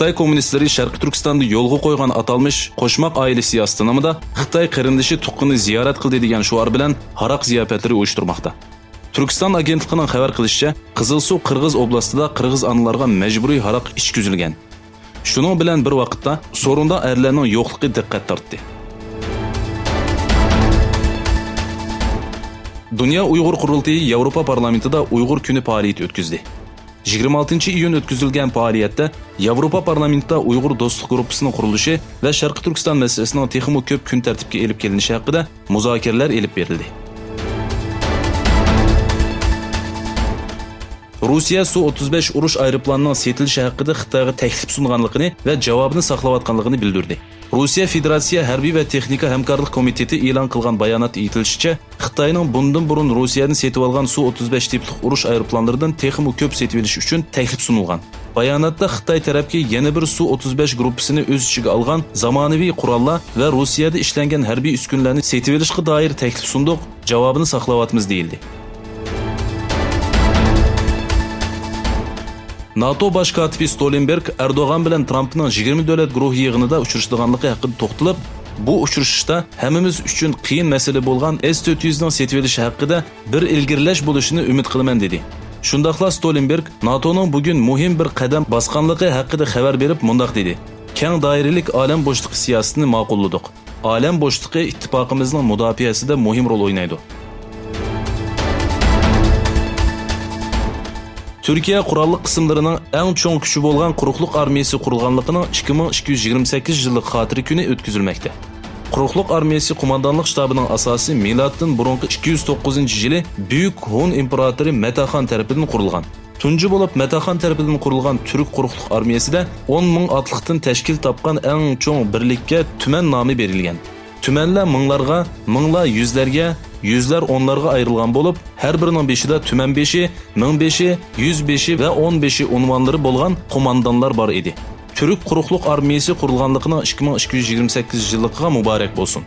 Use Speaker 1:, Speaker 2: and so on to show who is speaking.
Speaker 1: Xitoy kommunistleri Sharq Turkistonda yo'lga qo'ygan atalmış qo'shmoq oila siyosati nomida Xitoy qarindishi tuqqini ziyorat qildi degan shuar bilan haroq ziyofatlari uyushtirmoqda. Turkiston agentligining xabar qilishicha, Qizilsuv Qirg'iz oblastida qirg'iz onalarga majburiy haroq ishkuzilgan. Shuning bilan bir vaqtda sorunda erlarning yo'qligi diqqat tortdi. Dünya Uyg'ur Qurultayi Yevropa parlamentida Uyg'ur kuni faoliyat o'tkazdi. 26-iyun o'tkazilgan faoliyatda Yevropa parlamentida Uyg'ur do'stlik guruhining qurilishi va Sharq Turkiston masalasining texmo ko'p kun tartibga elib kelinishi haqida muzokaralar elib berildi. Rossiya Su-35 urush aeroplanining setilishi haqida Xitoyga taklif sunganligini va javobini saqlayotganligini bildirdi. Rossiya Federatsiya Harbiy va Texnika hamkorlik komiteti e'lon qilgan bayonotda aytilishicha, Xitoyning bundan burun Rossiyadan setib olgan Su-35 tipli urush aeroplanlaridan texmo ko'p setib olish uchun taklif sunilgan. Bayonotda Xitoy tarafga yana bir Su-35 gruppasini o'z ichiga olgan zamonaviy qurollar va Rossiyada ishlangan harbiy uskunlarni setib olishga doir taklif sundiq, javobini saqlayapmiz deyildi. NATO baş katibi Stoltenberg Erdoğan bilan Trumpning 20 davlat guruhi yig'inida uchrashganligi haqida to'xtalib, bu uchrashishda hammamiz uchun qiyin masala bo'lgan S-400 ning setib olishi haqida bir ilgirlash bo'lishini umid qilaman dedi. Shundaqla Stoltenberg NATOning bugun muhim bir qadam bosganligi haqida xabar berib mundaq dedi. Keng doiralik olam bo'shliqi siyosatini ma'qulladik. Olam bo'shliqi ittifoqimizning mudofaasida muhim rol o'ynaydi. Türkiye qurolli qismlarining eng cho'ng kuchi bo'lgan quruqliq armiyasi qurilganligining 2228 yillik xotira kuni o'tkazilmoqda. Quruqliq armiyasi qo'mondonlik shtabining asosi milatdan burungi 209-yili Buyuk Hun imperatori Metaxon tomonidan qurilgan. Tunji bo'lib Metaxon tomonidan qurilgan Turk quruqliq armiyasida 10 ming otliqdan tashkil topgan eng cho'ng birlikka tuman nomi berilgan. Tumanlar minglarga, minglar yuzlarga, yüzler onlarga ayrılgan bolup, her birinin beşide tümen beşi, ming beşi, yüz beşi ve 15'i unvanları bolgan komandanlar bar idi. Türk Quruqluq armiyasi qurilganligini 2228 yıllıqqa mübarek bolsun.